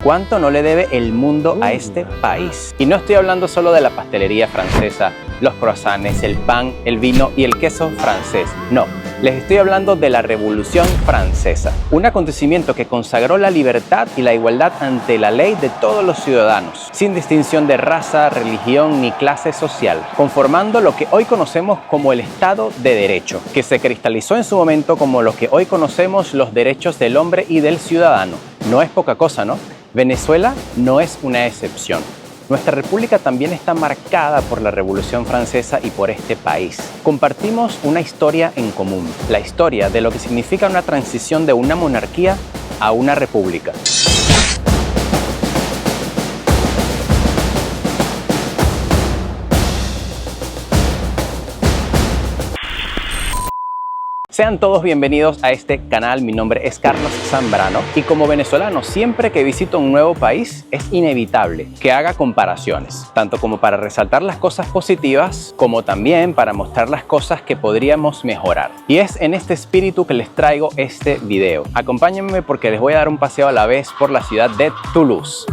¿Cuánto no le debe el mundo a este país? Y no estoy hablando solo de la pastelería francesa, los croissants, el pan, el vino y el queso francés. No, les estoy hablando de la Revolución Francesa, un acontecimiento que consagró la libertad y la igualdad ante la ley de todos los ciudadanos, sin distinción de raza, religión ni clase social, conformando lo que hoy conocemos como el Estado de Derecho, que se cristalizó en su momento como lo que hoy conocemos los derechos del hombre y del ciudadano. No es poca cosa, ¿no? Venezuela no es una excepción. Nuestra república también está marcada por la Revolución Francesa y por este país. Compartimos una historia en común, la historia de lo que significa una transición de una monarquía a una república. Sean todos bienvenidos a este canal, mi nombre es Carlos Zambrano y como venezolano siempre que visito un nuevo país es inevitable que haga comparaciones, tanto como para resaltar las cosas positivas como también para mostrar las cosas que podríamos mejorar. Y es en este espíritu que les traigo este video. Acompáñenme porque les voy a dar un paseo a la vez por la ciudad de Toulouse.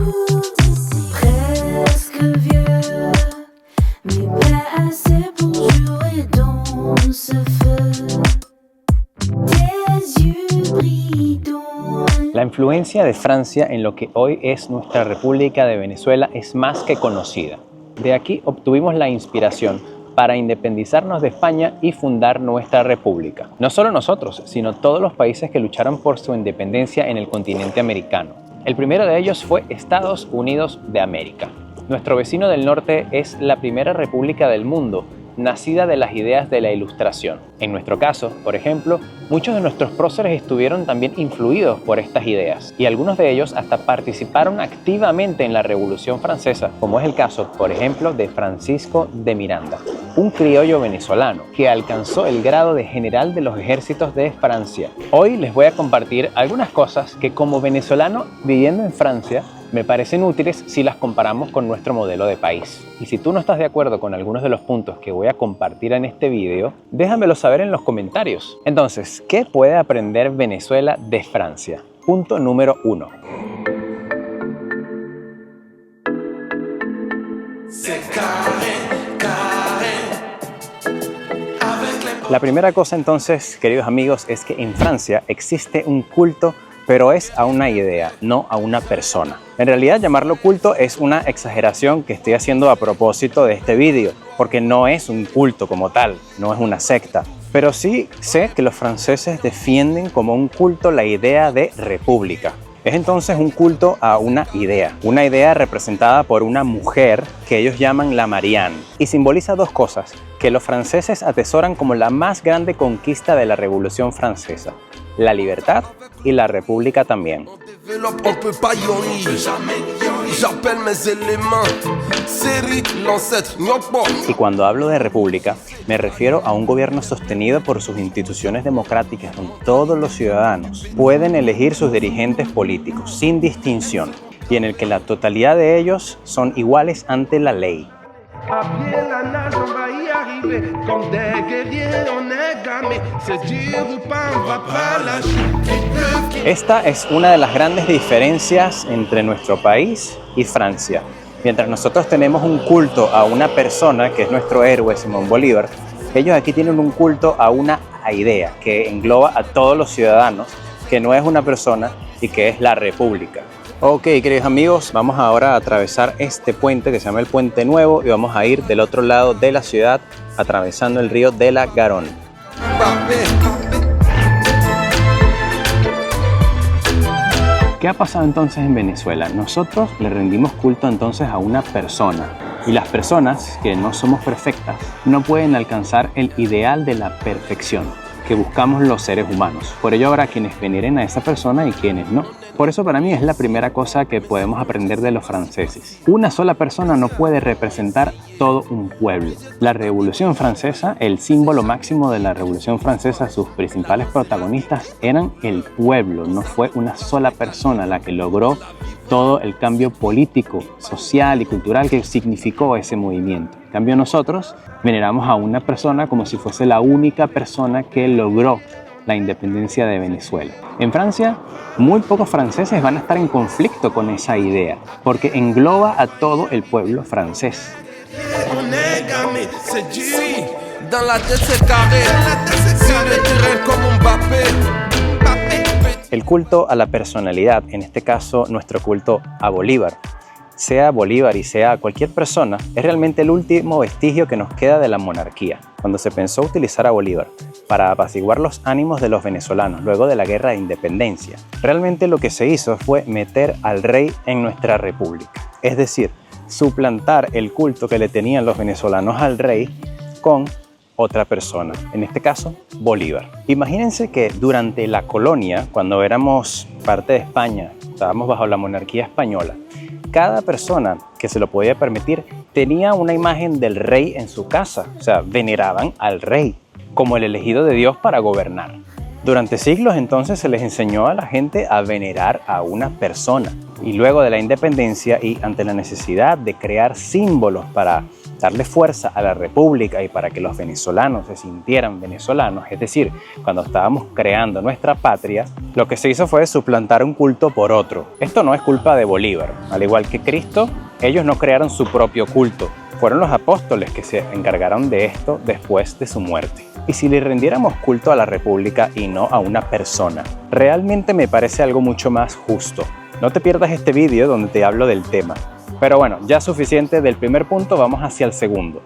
La influencia de Francia en lo que hoy es nuestra República de Venezuela es más que conocida. De aquí obtuvimos la inspiración para independizarnos de España y fundar nuestra república. No solo nosotros, sino todos los países que lucharon por su independencia en el continente americano. El primero de ellos fue Estados Unidos de América. Nuestro vecino del norte es la primera república del mundo, nacida de las ideas de la Ilustración. En nuestro caso, por ejemplo, muchos de nuestros próceres estuvieron también influidos por estas ideas y algunos de ellos hasta participaron activamente en la Revolución Francesa, como es el caso, por ejemplo, de Francisco de Miranda, un criollo venezolano que alcanzó el grado de general de los ejércitos de Francia. Hoy les voy a compartir algunas cosas que como venezolano viviendo en Francia me parecen útiles si las comparamos con nuestro modelo de país. Y si tú no estás de acuerdo con algunos de los puntos que voy a compartir en este video, déjamelo saber en los comentarios. Entonces, ¿qué puede aprender Venezuela de Francia? Punto número 1. La primera cosa entonces, queridos amigos, es que en Francia existe un culto, pero es a una idea, no a una persona. En realidad llamarlo culto es una exageración que estoy haciendo a propósito de este vídeo, porque no es un culto como tal, no es una secta. Pero sí sé que los franceses defienden como un culto la idea de república. Es entonces un culto a una idea representada por una mujer que ellos llaman la Marianne, y simboliza dos cosas que los franceses atesoran como la más grande conquista de la Revolución Francesa: la libertad y la república también. Y cuando hablo de república, me refiero a un gobierno sostenido por sus instituciones democráticas, donde todos los ciudadanos pueden elegir sus dirigentes políticos sin distinción y en el que la totalidad de ellos son iguales ante la ley. Esta es una de las grandes diferencias entre nuestro país y Francia. Mientras nosotros tenemos un culto a una persona, que es nuestro héroe Simón Bolívar, ellos aquí tienen un culto a una idea que engloba a todos los ciudadanos, que no es una persona y que es la república. Ok, queridos amigos, vamos ahora a atravesar este puente que se llama el Puente Nuevo y vamos a ir del otro lado de la ciudad atravesando el río de la Garonne. ¿Qué ha pasado entonces en Venezuela? Nosotros le rendimos culto entonces a una persona y las personas, que no somos perfectas, no pueden alcanzar el ideal de la perfección que buscamos los seres humanos. Por ello habrá quienes veneren a esa persona y quienes no. Por eso para mí es la primera cosa que podemos aprender de los franceses. Una sola persona no puede representar todo un pueblo. La Revolución Francesa, el símbolo máximo de la Revolución Francesa, sus principales protagonistas eran el pueblo. No fue una sola persona la que logró todo el cambio político, social y cultural que significó ese movimiento. En cambio nosotros veneramos a una persona como si fuese la única persona que logró la independencia de Venezuela. En Francia, muy pocos franceses van a estar en conflicto con esa idea, porque engloba a todo el pueblo francés. El culto a la personalidad, en este caso nuestro culto a Bolívar, sea Bolívar y sea cualquier persona, es realmente el último vestigio que nos queda de la monarquía. Cuando se pensó utilizar a Bolívar para apaciguar los ánimos de los venezolanos luego de la guerra de independencia, realmente lo que se hizo fue meter al rey en nuestra república. Es decir, suplantar el culto que le tenían los venezolanos al rey con otra persona, en este caso Bolívar. Imagínense que durante la colonia, cuando éramos parte de España, estábamos bajo la monarquía española, cada persona que se lo podía permitir tenía una imagen del rey en su casa, o sea, veneraban al rey como el elegido de Dios para gobernar. Durante siglos entonces se les enseñó a la gente a venerar a una persona, y luego de la independencia y ante la necesidad de crear símbolos para darle fuerza a la república y para que los venezolanos se sintieran venezolanos, es decir, cuando estábamos creando nuestra patria, lo que se hizo fue suplantar un culto por otro. Esto no es culpa de Bolívar. Al igual que Cristo, ellos no crearon su propio culto. Fueron los apóstoles que se encargaron de esto después de su muerte. Y si le rendiéramos culto a la república y no a una persona, realmente me parece algo mucho más justo. No te pierdas este vídeo donde te hablo del tema. Pero bueno, ya suficiente del primer punto, vamos hacia el segundo.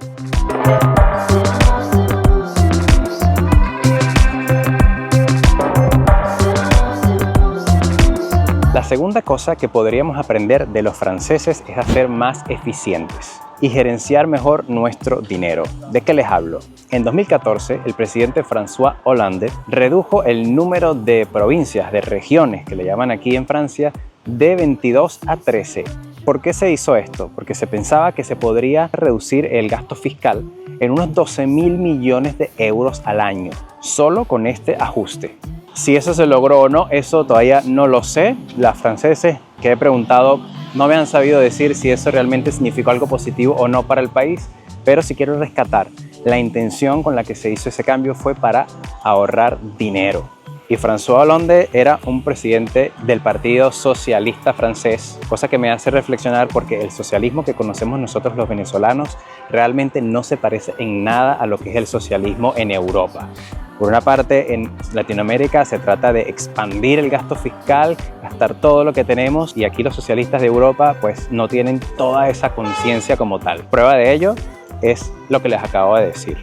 La segunda cosa que podríamos aprender de los franceses es a ser más eficientes y gerenciar mejor nuestro dinero. ¿De qué les hablo? En 2014, el presidente François Hollande redujo el número de provincias, de regiones, que le llaman aquí en Francia, de 22 a 13. ¿Por qué se hizo esto? Porque se pensaba que se podría reducir el gasto fiscal en unos 12.000 millones de euros al año, solo con este ajuste. Si eso se logró o no, eso todavía no lo sé. Las franceses que he preguntado no me han sabido decir si eso realmente significó algo positivo o no para el país, pero si quiero rescatar, la intención con la que se hizo ese cambio fue para ahorrar dinero. Y François Hollande era un presidente del Partido Socialista francés, cosa que me hace reflexionar porque el socialismo que conocemos nosotros los venezolanos realmente no se parece en nada a lo que es el socialismo en Europa. Por una parte, en Latinoamérica se trata de expandir el gasto fiscal, gastar todo lo que tenemos, y aquí los socialistas de Europa pues no tienen toda esa conciencia como tal. Prueba de ello es lo que les acabo de decir.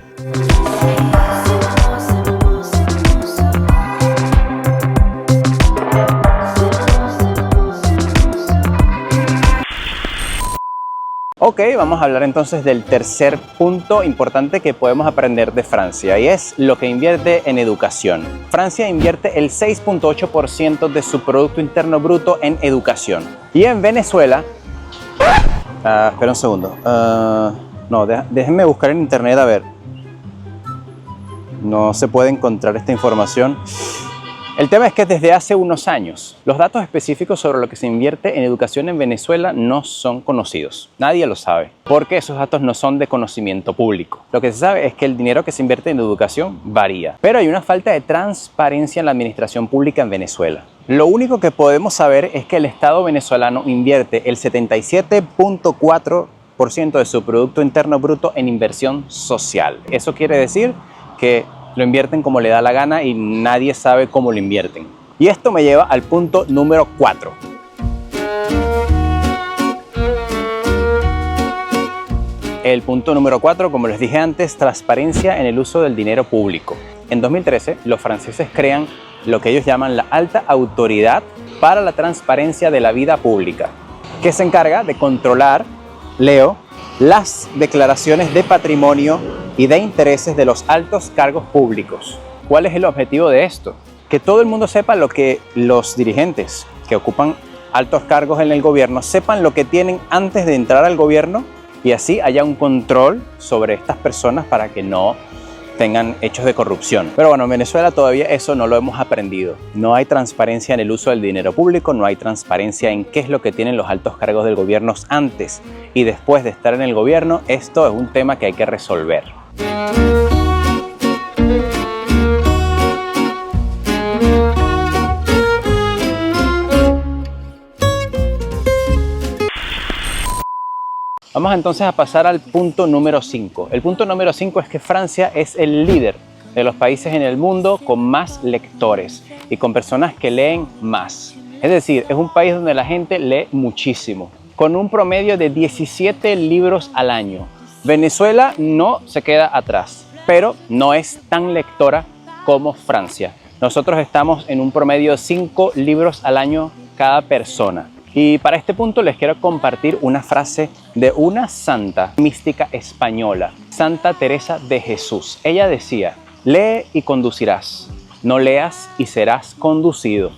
Ok, vamos a hablar entonces del tercer punto importante que podemos aprender de Francia, y es lo que invierte en educación. Francia invierte el 6.8% de su Producto Interno Bruto en educación. Y en Venezuela... espera un segundo. No, déjenme buscar en internet a ver. No se puede encontrar esta información. El tema es que desde hace unos años, los datos específicos sobre lo que se invierte en educación en Venezuela no son conocidos. Nadie lo sabe, porque esos datos no son de conocimiento público. Lo que se sabe es que el dinero que se invierte en educación varía, pero hay una falta de transparencia en la administración pública en Venezuela. Lo único que podemos saber es que el Estado venezolano invierte el 77.4% de su Producto Interno Bruto en inversión social. Eso quiere decir que lo invierten como le da la gana y nadie sabe cómo lo invierten. Y esto me lleva al punto número 4. El punto número 4, como les dije antes, transparencia en el uso del dinero público. En 2013, los franceses crean lo que ellos llaman la Alta Autoridad para la Transparencia de la Vida Pública, que se encarga de controlar, las declaraciones de patrimonio y de intereses de los altos cargos públicos. ¿Cuál es el objetivo de esto? Que todo el mundo sepa lo que los dirigentes que ocupan altos cargos en el gobierno sepan lo que tienen antes de entrar al gobierno, y así haya un control sobre estas personas para que no tengan hechos de corrupción. Pero bueno, en Venezuela todavía eso no lo hemos aprendido. No hay transparencia en el uso del dinero público, no hay transparencia en qué es lo que tienen los altos cargos del gobierno antes y después de estar en el gobierno. Esto es un tema que hay que resolver. Vamos entonces a pasar al punto número 5. El punto número 5 es que Francia es el líder de los países en el mundo con más lectores y con personas que leen más. Es decir, es un país donde la gente lee muchísimo, con un promedio de 17 libros al año. Venezuela no se queda atrás, pero no es tan lectora como Francia. Nosotros estamos en un promedio de 5 libros al año cada persona. Y para este punto les quiero compartir una frase de una santa mística española, Santa Teresa de Jesús. Ella decía: lee y conducirás, no leas y serás conducido.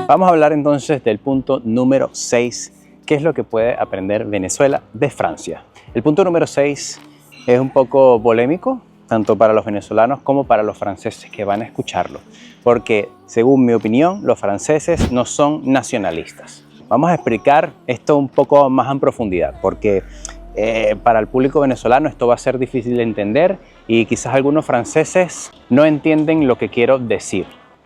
Vamos a hablar entonces del punto número 6, ¿qué es lo que puede aprender Venezuela de Francia? El punto número 6 es un poco polémico, tanto para los venezolanos como para los franceses que van a escucharlo, porque según mi opinión, los franceses no son nacionalistas. Vamos a explicar esto un poco más en profundidad, porque para el público venezolano esto va a ser difícil de entender y quizás algunos franceses no entienden lo que quiero decir.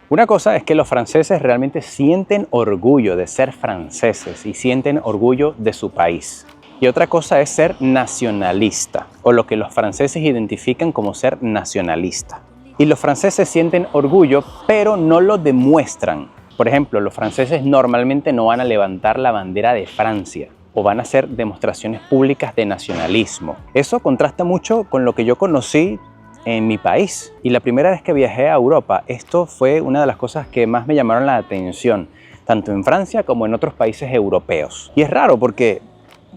Una cosa es que los franceses realmente sienten orgullo de ser franceses y sienten orgullo de su país. Y otra cosa es ser nacionalista, o lo que los franceses identifican como ser nacionalista. Y los franceses sienten orgullo, pero no lo demuestran. Por ejemplo, los franceses normalmente no van a levantar la bandera de Francia o van a hacer demostraciones públicas de nacionalismo. Eso contrasta mucho con lo que yo conocí en mi país. Y la primera vez que viajé a Europa, esto fue una de las cosas que más me llamaron la atención, tanto en Francia como en otros países europeos. Y es raro porque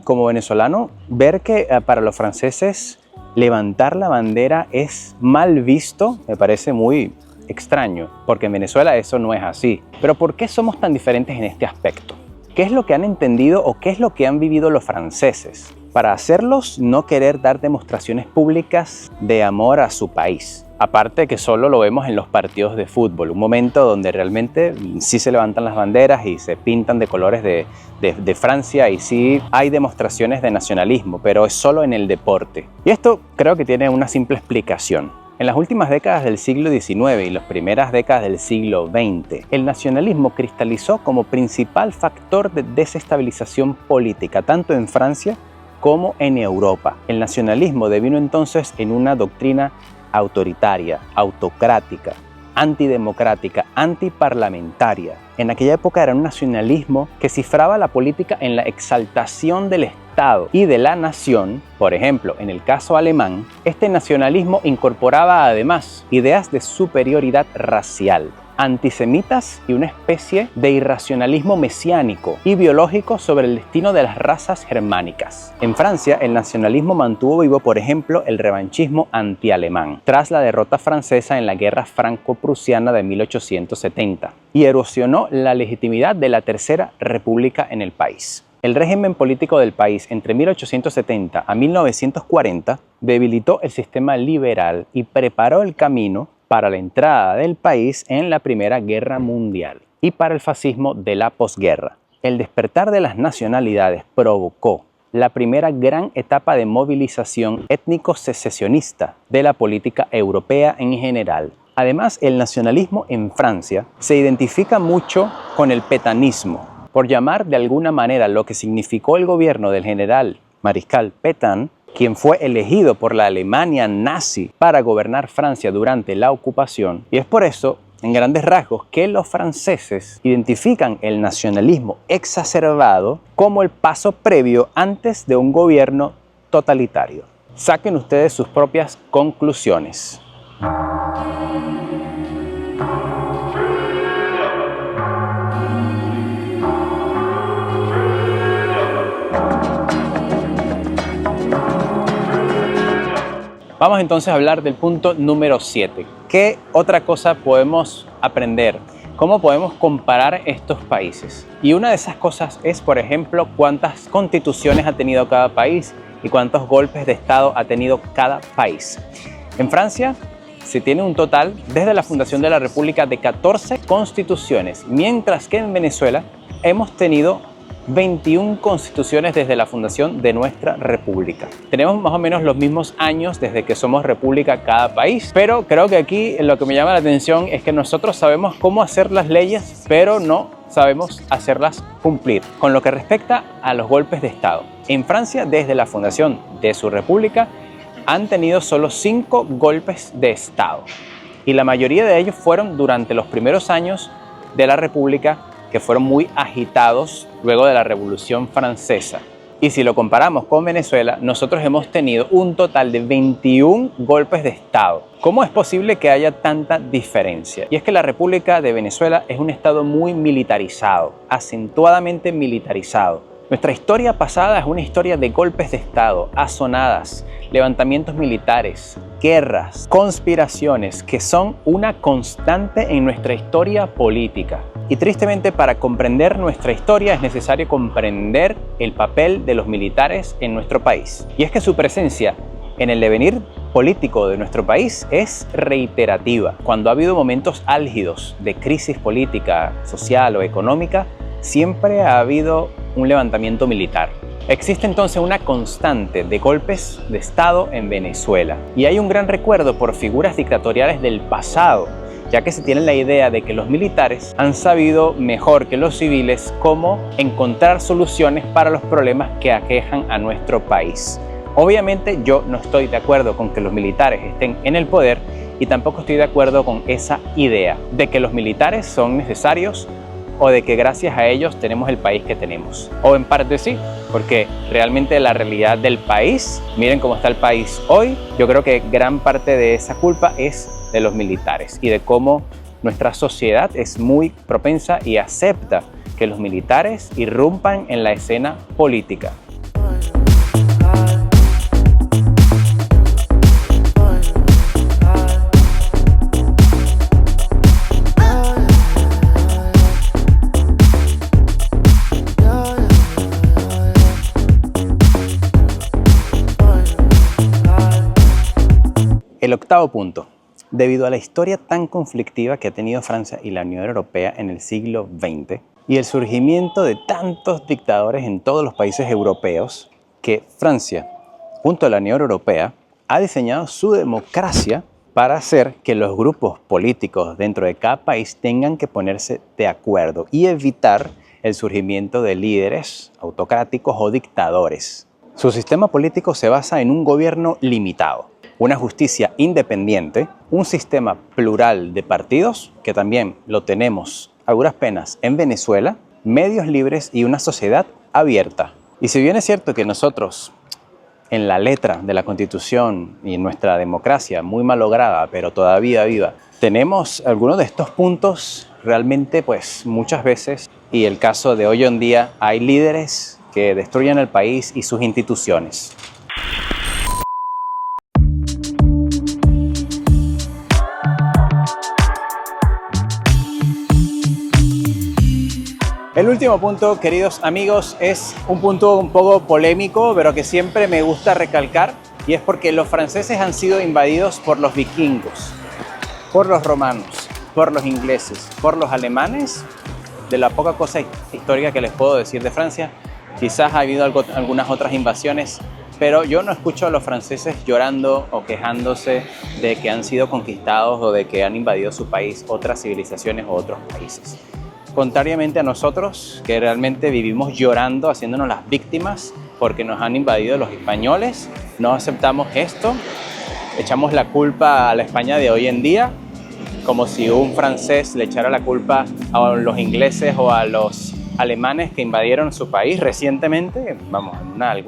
como venezolano, ver que para los franceses levantar la bandera es mal visto me parece muy extraño, porque en Venezuela eso no es así. Pero ¿por qué somos tan diferentes en este aspecto? ¿Qué es lo que han entendido o qué es lo que han vivido los franceses para hacerlos no querer dar demostraciones públicas de amor a su país? Aparte que solo lo vemos en los partidos de fútbol, un momento donde realmente sí se levantan las banderas y se pintan de colores de Francia y sí hay demostraciones de nacionalismo, pero es solo en el deporte. Y esto creo que tiene una simple explicación. En las últimas décadas del siglo XIX y las primeras décadas del siglo XX, el nacionalismo cristalizó como principal factor de desestabilización política, tanto en Francia como en Europa. El nacionalismo devino entonces en una doctrina autoritaria, autocrática, antidemocrática, antiparlamentaria. En aquella época era un nacionalismo que cifraba la política en la exaltación del Estado y de la nación. Por ejemplo, en el caso alemán, este nacionalismo incorporaba además ideas de superioridad racial, antisemitas y una especie de irracionalismo mesiánico y biológico sobre el destino de las razas germánicas. En Francia, el nacionalismo mantuvo vivo, por ejemplo, el revanchismo antialemán, tras la derrota francesa en la Guerra Franco-Prusiana de 1870, y erosionó la legitimidad de la Tercera República en el país. El régimen político del país entre 1870 a 1940 debilitó el sistema liberal y preparó el camino para la entrada del país en la Primera Guerra Mundial y para el fascismo de la posguerra. El despertar de las nacionalidades provocó la primera gran etapa de movilización étnico-secesionista de la política europea en general. Además, el nacionalismo en Francia se identifica mucho con el petanismo, por llamar de alguna manera lo que significó el gobierno del general mariscal Pétain, quien fue elegido por la Alemania nazi para gobernar Francia durante la ocupación. Y es por eso, en grandes rasgos, que los franceses identifican el nacionalismo exacerbado como el paso previo antes de un gobierno totalitario. Saquen ustedes sus propias conclusiones. Vamos entonces a hablar del punto número 7. ¿Qué otra cosa podemos aprender? ¿Cómo podemos comparar estos países? Y una de esas cosas es, por ejemplo, cuántas constituciones ha tenido cada país y cuántos golpes de Estado ha tenido cada país. En Francia se tiene un total, desde la fundación de la República, de 14 constituciones, mientras que en Venezuela hemos tenido 21 constituciones desde la fundación de nuestra república. Tenemos más o menos los mismos años desde que somos república cada país, pero creo que aquí lo que me llama la atención es que nosotros sabemos cómo hacer las leyes, pero no sabemos hacerlas cumplir. Con lo que respecta a los golpes de Estado, en Francia, desde la fundación de su república, han tenido solo 5 golpes de Estado. Y la mayoría de ellos fueron durante los primeros años de la república, que fueron muy agitados luego de la Revolución Francesa. Y si lo comparamos con Venezuela, nosotros hemos tenido un total de 21 golpes de Estado. ¿Cómo es posible que haya tanta diferencia? Y es que la República de Venezuela es un estado muy militarizado, acentuadamente militarizado. Nuestra historia pasada es una historia de golpes de Estado, azonadas, levantamientos militares, guerras, conspiraciones que son una constante en nuestra historia política. Y tristemente, para comprender nuestra historia es necesario comprender el papel de los militares en nuestro país. Y es que su presencia en el devenir político de nuestro país es reiterativa. Cuando ha habido momentos álgidos de crisis política, social o económica, siempre ha habido un levantamiento militar. Existe entonces una constante de golpes de Estado en Venezuela. Y hay un gran recuerdo por figuras dictatoriales del pasado, ya que se tiene la idea de que los militares han sabido mejor que los civiles cómo encontrar soluciones para los problemas que aquejan a nuestro país. Obviamente yo no estoy de acuerdo con que los militares estén en el poder y tampoco estoy de acuerdo con esa idea de que los militares son necesarios o de que gracias a ellos tenemos el país que tenemos. O en parte sí, porque realmente la realidad del país, miren cómo está el país hoy, yo creo que gran parte de esa culpa es de los militares y de cómo nuestra sociedad es muy propensa y acepta que los militares irrumpan en la escena política. El octavo punto. Debido a la historia tan conflictiva que ha tenido Francia y la Unión Europea en el siglo XX y el surgimiento de tantos dictadores en todos los países europeos, que Francia, junto a la Unión Europea, ha diseñado su democracia para hacer que los grupos políticos dentro de cada país tengan que ponerse de acuerdo y evitar el surgimiento de líderes autocráticos o dictadores. Su sistema político se basa en un gobierno limitado, una justicia independiente, un sistema plural de partidos, que también lo tenemos a duras penas en Venezuela, medios libres y una sociedad abierta. Y si bien es cierto que nosotros, en la letra de la Constitución y en nuestra democracia muy malograda, pero todavía viva, tenemos algunos de estos puntos realmente, pues muchas veces, y el caso de hoy en día, hay líderes que destruyen el país y sus instituciones. El último punto, queridos amigos, es un punto un poco polémico, pero que siempre me gusta recalcar, y es porque los franceses han sido invadidos por los vikingos, por los romanos, por los ingleses, por los alemanes. De la poca cosa histórica que les puedo decir de Francia, quizás ha habido algunas otras invasiones, pero yo no escucho a los franceses llorando o quejándose de que han sido conquistados o de que han invadido su país otras civilizaciones o otros países. Contrariamente a nosotros, que realmente vivimos llorando, haciéndonos las víctimas porque nos han invadido los españoles, no aceptamos esto, echamos la culpa a la España de hoy en día, como si un francés le echara la culpa a los ingleses o a los alemanes que invadieron su país recientemente, vamos,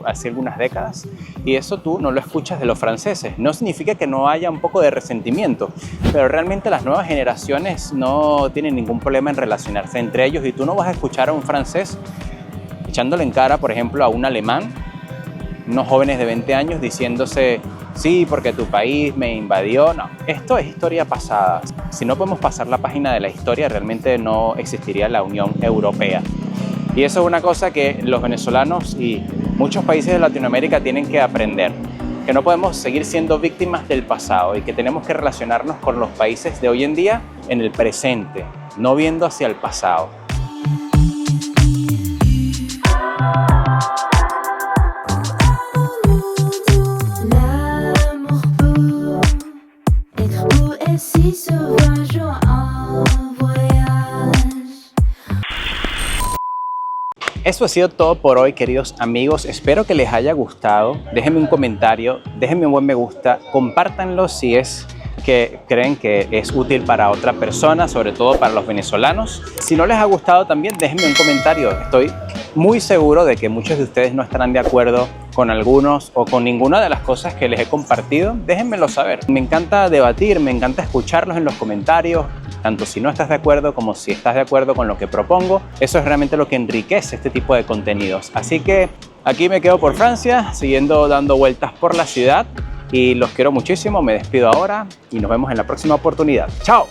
hace algunas décadas, y eso tú no lo escuchas de los franceses. No significa que no haya un poco de resentimiento, pero realmente las nuevas generaciones no tienen ningún problema en relacionarse entre ellos, y tú no vas a escuchar a un francés echándole en cara, por ejemplo, a un alemán, unos jóvenes de 20 años diciéndose, sí, porque tu país me invadió. No, esto es historia pasada. Si no podemos pasar la página de la historia, realmente no existiría la Unión Europea. Y eso es una cosa que los venezolanos y muchos países de Latinoamérica tienen que aprender, que no podemos seguir siendo víctimas del pasado y que tenemos que relacionarnos con los países de hoy en día en el presente, no viendo hacia el pasado. Eso ha sido todo por hoy, queridos amigos. Espero que les haya gustado. Déjenme un comentario, déjenme un buen me gusta, compártanlo si es que creen que es útil para otra persona, sobre todo para los venezolanos. Si no les ha gustado también, déjenme un comentario. Estoy muy seguro de que muchos de ustedes no estarán de acuerdo con algunos o con ninguna de las cosas que les he compartido. Déjenmelo saber. Me encanta debatir, me encanta escucharlos en los comentarios, tanto si no estás de acuerdo como si estás de acuerdo con lo que propongo. Eso es realmente lo que enriquece este tipo de contenidos. Así que aquí me quedo por Francia, siguiendo dando vueltas por la ciudad. Y los quiero muchísimo, me despido ahora y nos vemos en la próxima oportunidad. ¡Chao!